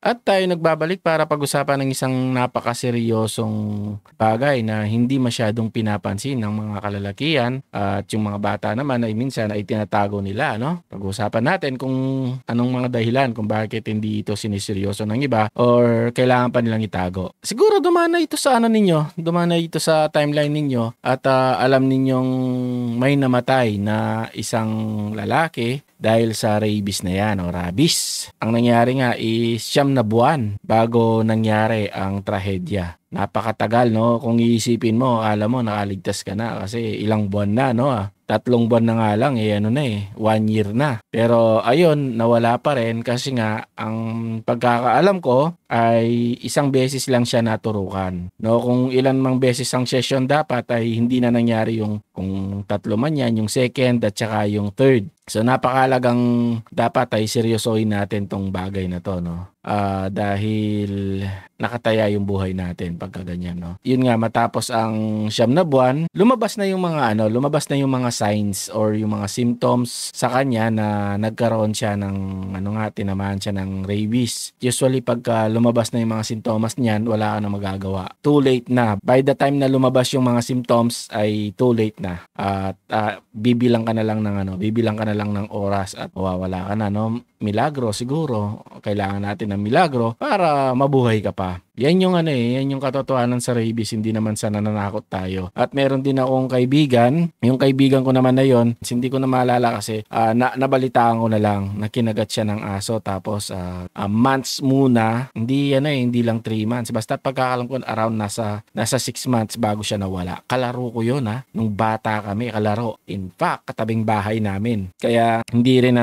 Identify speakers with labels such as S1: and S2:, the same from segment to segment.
S1: At tayo nagbabalik para pag-usapan ng isang napakaseryosong bagay na hindi masyadong pinapansin ng mga kalalakihan at yung mga bata naman ay minsan ay tinatago nila, no? Pag-usapan natin kung anong mga dahilan kung bakit hindi ito siniseryoso ng iba or kailangan pa nilang itago. Siguro dumana ito sa dumana ito sa timeline ninyo at alam ninyong may namatay na isang lalaki dahil sa rabies na yan o rabies. Ang nangyari nga is 9 na buwan bago nangyari ang trahedya. Napakatagal, no? Kung iisipin mo, akala mo nakaligtas ka na kasi ilang buwan na, no? 3 buwan na nga lang, 1 year na. Pero ayun, nawala pa rin kasi nga ang pagkakaalam ko ay isang beses lang siya naturukan. No, kung ilan mang beses ang session dapat ay hindi na nangyari yung kung 3 man yan, yung second at saka yung third. So napakalagang dapat ay seryosohin natin tong bagay na to, no? Dahil nakataya yung buhay natin pagka ganyan, no? Yun nga, matapos ang 9 na buwan, lumabas na yung mga signs or yung mga symptoms sa kanya na nagkaroon siya ng tinamaan siya ng rabies. Usually pagka lumabas na yung mga sintomas niyan, wala ka na magagawa. Too late na. By the time na lumabas yung mga symptoms ay too late na. At bibilang ka na lang ng oras at mawawala ka na, no? Milagro siguro. Kailangan natin ng milagro para mabuhay ka pa. Yan yung katotohanan sa rabies, hindi naman sa nananakot tayo. At meron din akong kaibigan, yung kaibigan ko naman na yon, hindi ko na maalala kasi nabalitaan ko na lang na kinagat siya ng aso tapos months muna, hindi lang 3 months. Basta pagkakalam ko around nasa 6 months bago siya nawala. Kalaro ko yun nung bata kami, kalaro. In fact, katabing bahay namin. Kaya hindi rin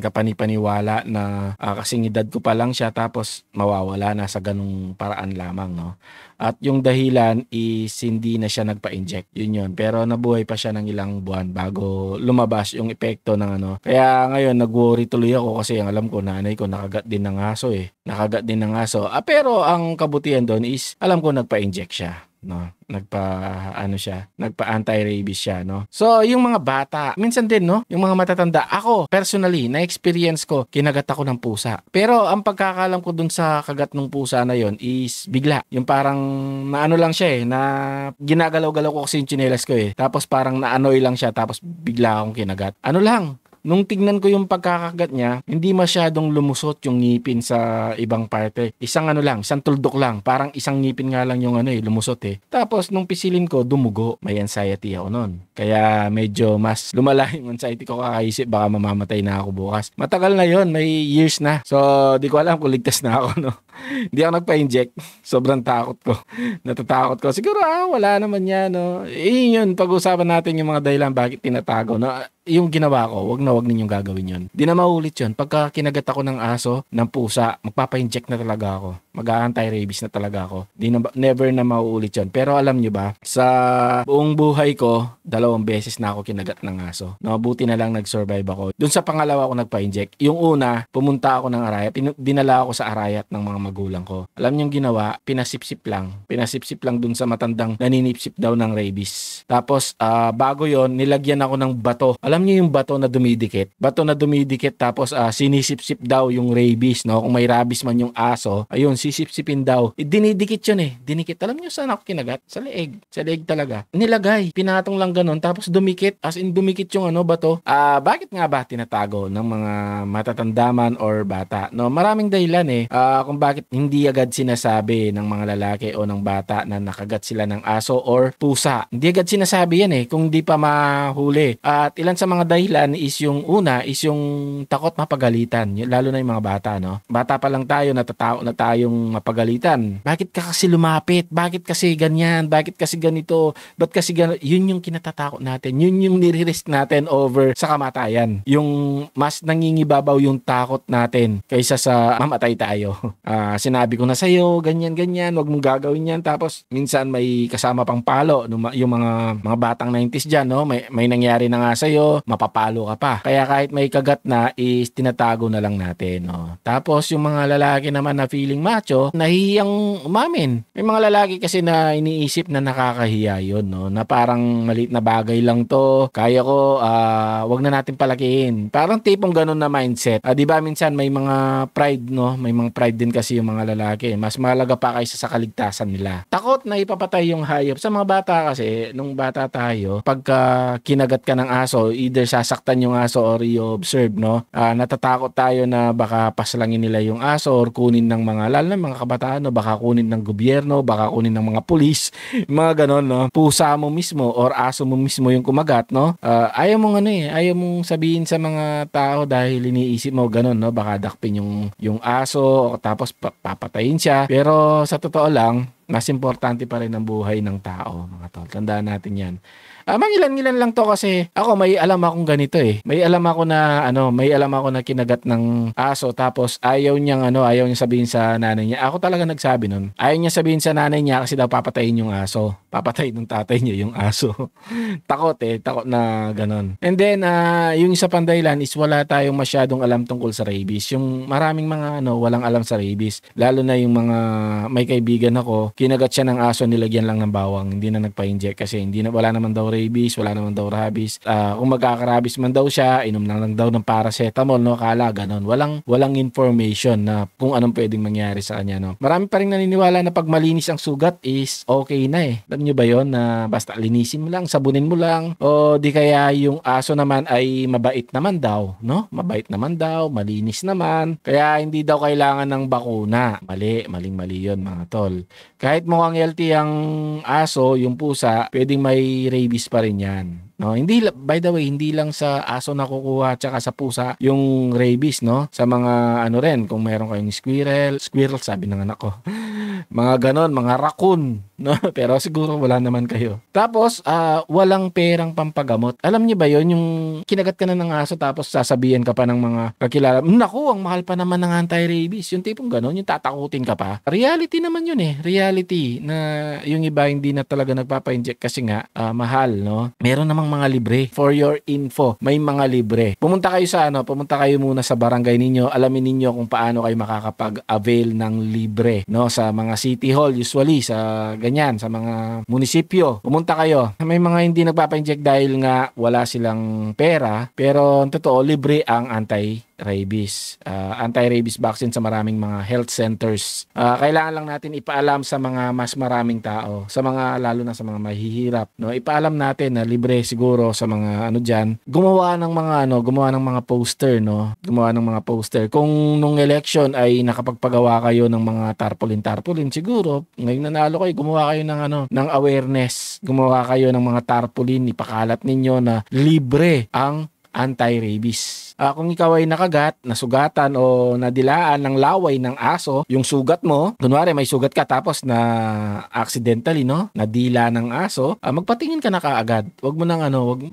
S1: kapanipaniwala na kasing edad ko pa lang siya tapos mawawala na sa ganung paraan lamang, no? At yung dahilan is hindi na siya nagpa-inject. Yun. Pero nabuhay pa siya ng ilang buwan bago lumabas yung epekto ng Kaya ngayon nag-worry tuloy ako kasi ang alam ko nanay ko nakagat din ng aso pero ang kabutihan doon is alam ko nagpa-inject siya, no? Nagpa-anti-rabies siya, no? So, yung mga bata, minsan din, no? Yung mga matatanda, ako, personally, na-experience ko, kinagat ako ng pusa. Pero, ang pagkakalam ko dun sa kagat ng pusa na yon is bigla. Yung parang, lang siya na ginagalaw-galaw ko kasi yung tsinelas ko Tapos parang naanoy lang siya, tapos bigla akong kinagat. Nung tignan ko yung pagkakagat niya, hindi masyadong lumusot yung ngipin sa ibang parte. Isang tuldok lang. Parang isang ngipin nga lang yung lumusot Tapos nung pisilin ko, dumugo. May anxiety ako nun. Kaya medyo mas lumala yung anxiety ko, kakaisip baka mamamatay na ako bukas. Matagal na yon, may years na. So, di ko alam kung ligtas na ako, no? Hindi ako nagpa-inject. Sobrang takot ko. Natatakot ko. Siguro, wala naman yan, no? Yun, pag-usapan natin yung mga dahilan bakit tinatago, no? Yung ginawa ko, wag ninyong gagawin yun. Di na maulit yun. Pagka kinagat ako ng aso, ng pusa, magpapa-inject na talaga ako. Mag-anti-rabies na talaga ako. Never na mauulit yun. Pero alam nyo ba, sa buong buhay ko, 2 beses na ako kinagat ng aso. No, buti na lang nag-survive ako. Doon sa pangalawa ako nagpa-inject. Yung una, pumunta ako ng Arayat. Dinala ako sa Arayat ng mga magulang ko. Alam nyo yung ginawa, pinasipsip lang dun sa matandang naninipsip daw ng rabies. Tapos, bago yon nilagyan ako ng bato. Alam niyo yung bato na dumidikit? Tapos sinisipsip daw yung rabies, no? Kung may rabies man yung aso, ayun, sisipsipin daw. Dinidikit yun Dinikit. Alam niyo saan ako kinagat? Sa leeg. Sa leeg talaga. Nilagay. Pinatong lang ganun. Tapos dumikit. As in dumikit yung bato. Bakit nga ba tinatago ng mga matatanda man or bata? No, maraming dahilan kung bakit hindi agad sinasabi ng mga lalaki o ng bata na nakagat sila ng aso or pusa. Hindi agad sinasabi yan kung di pa mahuli. At ilan sa mga dahilan is yung una is yung takot mapagalitan, lalo na yung mga bata, no? Bata pa lang tayo, natatakot na tayong mapagalitan. Bakit ka kasi lumapit? Bakit kasi ganyan? Bakit kasi ganito? Ba't kasi ganito? Yun yung kinatatakot natin. Yun yung nire-risk natin over sa kamatayan. Yung mas nangingibabaw yung takot natin kaysa sa mamatay tayo. Sinabi ko na sa'yo, ganyan, wag mong gagawin yan. Tapos minsan may kasama pang palo, yung mga batang 90s dyan, no? May nangyari na nga sa'yo, mapapalo ka pa. Kaya kahit may kagat na is tinatago na lang natin, no. Tapos yung mga lalaki naman na feeling macho, nahihiyang umamin. May mga lalaki kasi na iniisip na nakakahiya yun, no, na parang maliit na bagay lang to, kaya ko, wag na natin palakihin. Parang tipong ganun na mindset. Di ba minsan may mga pride, no, may mga pride din kasi yung mga lalaki. Mas mahalaga pa kaysa sa kaligtasan nila. Takot na ipapatay yung hayop. Sa mga bata kasi, nung bata tayo, pagka kinagat ka ng aso, either sasaktan yung aso or i-observe, no, natatakot tayo na baka paslangin nila yung aso or kunin ng mga, lalo na mga kabataan, no, baka kunin ng gobyerno, baka kunin ng mga pulis, mga ganon, no. Pusa mo mismo or aso mo mismo yung kumagat, no. Ayaw mong ayaw mong sabihin sa mga tao dahil iniisip mo ganon, no, baka dakpin yung aso o tapos papatayin siya. Pero sa totoo lang, mas importante pa rin ang buhay ng tao, mga tol. Tandaan natin yan. Mangilan-ngilan lang to kasi ako may alam akong ganito eh. May alam ako na kinagat ng aso tapos ayaw niyang sabihin sa nanay niya. Ako talaga nagsabi nun. Ayaw niya sabihin sa nanay niya kasi daw papatayin yung aso. Papatayin ng tatay niya yung aso. Takot na ganon. And then yung isa pang dahilan is wala tayong masyadong alam tungkol sa rabies. Yung maraming mga walang alam sa rabies. Lalo na yung mga may kaibigan ako, kinagat siya ng aso, nilagyan lang ng bawang, hindi na nagpa-inject kasi wala naman daw rabies, wala naman daw rabies. Kung magkaka-rabies man daw siya, inom lang daw ng paracetamol, no, kala ganon. Walang information na kung anong pwedeng mangyari sa kanya, no. Marami pa rin naniniwala na pag malinis ang sugat is okay na eh. Alam nyo ba yon na basta linisin mo lang, sabunin mo lang, o di kaya yung aso naman ay mabait naman daw, no? Mabait naman daw, malinis naman, kaya hindi daw kailangan ng bakuna. Maling-mali yon, mga tol. Kahit mukhang healthy ang aso, yung pusa, pwedeng may rabies pa rin yan. No, by the way, hindi lang sa aso nakukuha tsaka sa pusa yung rabies, no? Sa mga rin, kung meron kayong squirrel sabi ng anak ko. Mga ganon, mga raccoon, no? Pero siguro wala naman kayo. Tapos, walang perang pampagamot. Alam niyo ba yon, yung kinagat ka na ng aso tapos sasabihan ka pa ng mga kakilala, naku, ang mahal pa naman ng anti-rabies. Yung tipong ganon, yung tatakutin ka pa. Reality naman yun eh. Reality na yung iba hindi na talaga nagpapa-inject kasi nga mahal, no? Meron namang mga libre. For your info, may mga libre. Pumunta kayo muna sa barangay ninyo, alamin ninyo kung paano kayo makakapag-avail ng libre, no, sa mga city hall, usually sa ganyan, sa mga munisipyo. Pumunta kayo. May mga hindi nagpapa-inject dahil nga wala silang pera, pero totoo libre ang anti-rabies vaccine sa maraming mga health centers. Kailangan lang natin ipaalam sa mga mas maraming tao, lalo na sa mga mahihirap, no? Ipaalam natin na libre siguro sa mga diyan. Gumawa ng mga poster, no? Gumawa ng mga poster. Kung nung election ay nakapagpagawa kayo ng mga tarpaulin, siguro ngayon nanalo kayo, gumawa kayo ng awareness. Gumawa kayo ng mga tarpaulin, ipakalat ninyo na libre ang anti-rabies. Kung ikaw ay nakagat, nasugatan o nadilaan ng laway ng aso, yung sugat mo, kunwari may sugat ka tapos na accidentally, no, nadila ng aso, magpatingin ka na kaagad. Wag mo nang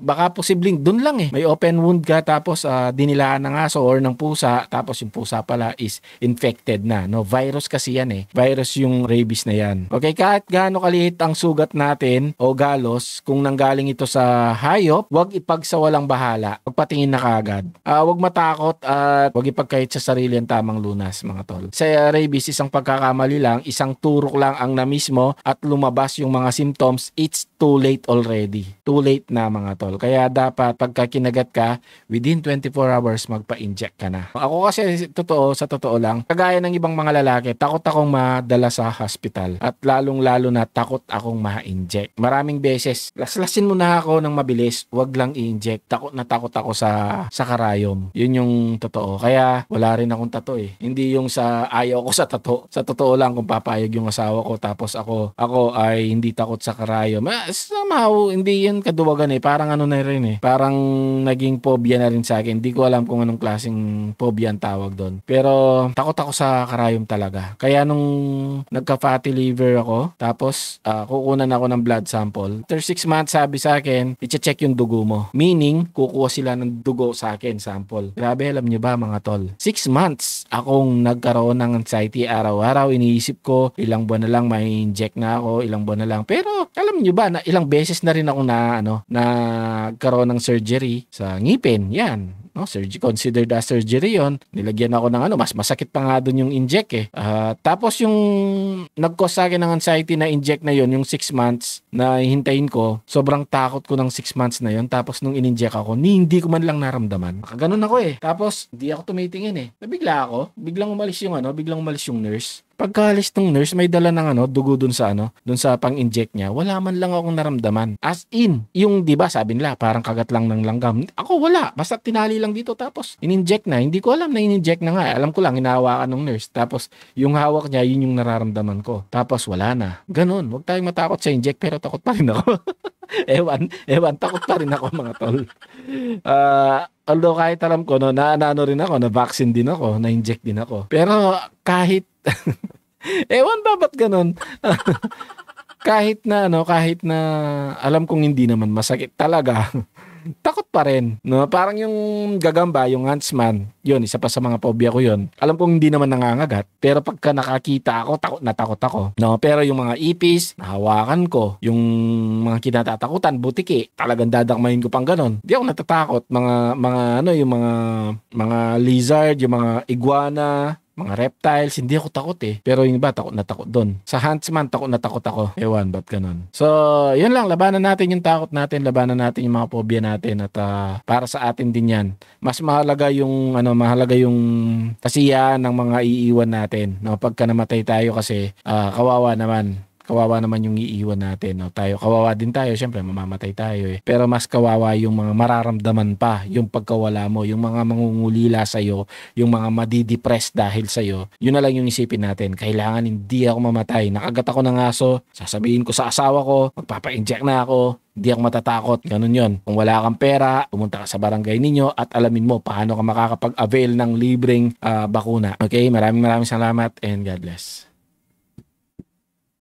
S1: baka posibleng dun lang may open wound ka tapos dinilaan ng aso or ng pusa, tapos yung pusa pala is infected na, no. Virus kasi yan Virus yung rabies na yan. Okay, kahit gaano kaliit ang sugat natin o galos, kung nanggaling ito sa hayop, wag ipagsawalang bahala. Magpatingin na kaagad. Huwag matakot at huwag ipagkait sa sarili ang tamang lunas, mga tol. Sa rabies, isang pagkakamali lang, isang turok lang ang na mismo at lumabas yung mga symptoms, it's too late already. Too late na, mga tol. Kaya dapat pagka kinagat ka, within 24 hours magpa-inject ka na. Ako kasi sa totoo lang, kagaya ng ibang mga lalaki, takot akong madala sa hospital at lalong-lalo na takot akong ma-inject. Maraming beses, laslasin mo na ako ng mabilis, wag lang i-inject. Takot ako sa karayom. Yun yung totoo. Kaya wala rin akong tato Hindi yung sa ayaw ko sa tato. Sa totoo lang, kung papayag yung asawa ko tapos ako ay hindi takot sa karayom. Somehow, hindi yun kaduwagan Parang na rin Parang naging phobia na rin sa akin. Hindi ko alam kung anong klaseng phobia ang tawag doon. Pero takot ako sa karayom talaga. Kaya nung nagka-fatty liver ako, tapos kukunan ako ng blood sample. After 6 months, sabi sa akin, i-check yung dugo mo. Meaning, kukuha sila ng dugo sa akin, sample. Grabe, alam nyo ba, mga tol? 6 months akong nagkaroon ng anxiety araw-araw. Iniisip ko, ilang buwan na lang may inject na ako, ilang buwan na lang. Pero, alam nyo ba, ilang beses na rin ako na nagkaroon ng surgery sa ngipin. Yan. No, considered as surgery yon. Nilagyan ako ng mas masakit pa nga doon yung inject eh. Tapos yung nag-cause sa akin ng anxiety na inject na yon, yung 6 months na hintayin ko, sobrang takot ko ng 6 months na yon. Tapos nung in-inject ako, hindi ko man lang naramdaman. Ganun ako eh. Tapos di ako tumitingin eh. Nabigla ako, biglang umalis yung nurse. Pagkaalis ng nurse, may dala ng dugo dun sa pang-inject niya. Wala man lang akong naramdaman. As in, yung 'di ba, sabi nila parang kagat lang ng langgam. Ako wala, basta tinali lang dito tapos in-inject na. Hindi ko alam na in-inject na nga. Alam ko lang hinahawakan ng nurse. Tapos yung hawak niya, yun yung nararamdaman ko. Tapos wala na. Ganun, huwag tayong matakot sa inject pero takot pa rin ako. ewan, takot pa rin ako mga tol. Although kahit alam ko na rin ako, na vaccine din ako, na inject din ako. Pero kahit ewan ba ba't ganun? kahit na alam kong hindi naman masakit talaga. Takot pa rin, no? Parang yung gagamba, yung huntsman, yun, isa pa sa mga phobia ko yun. Alam kong hindi naman nangangagat, pero pagka nakakita ako, takot ako. No? Pero yung mga ipis, nahawakan ko. Yung mga kinatatakutan, butiki, talagang dadakmahin ko pang ganon. Di ako natatakot. Yung mga lizard, yung mga iguana, mga reptiles, hindi ako takot eh. Pero yung iba, takot na takot doon. Sa huntsman, takot na takot ako. Ewan, ba't ganun? So, yun lang. Labanan natin yung takot natin. Labanan natin yung mga phobia natin. At para sa atin din yan. Mas mahalaga yung kasiyahan ng mga iiwan natin. No? Pagka namatay tayo kasi, kawawa naman yung iiwan natin. No? Kawawa din tayo. Siyempre, mamamatay tayo eh. Pero mas kawawa yung mga mararamdaman pa. Yung pagkawala mo. Yung mga mangungulila sa'yo. Yung mga madidepress dahil sa'yo. Yun na lang yung isipin natin. Kailangan hindi ako mamatay. Nakagat ako ng aso. Sasabihin ko sa asawa ko. Magpapa-inject na ako. Hindi ako matatakot. Ganun yun. Kung wala kang pera, pumunta ka sa barangay ninyo at alamin mo paano ka makakapag-avail ng libreng bakuna. Okay? Maraming salamat and God bless.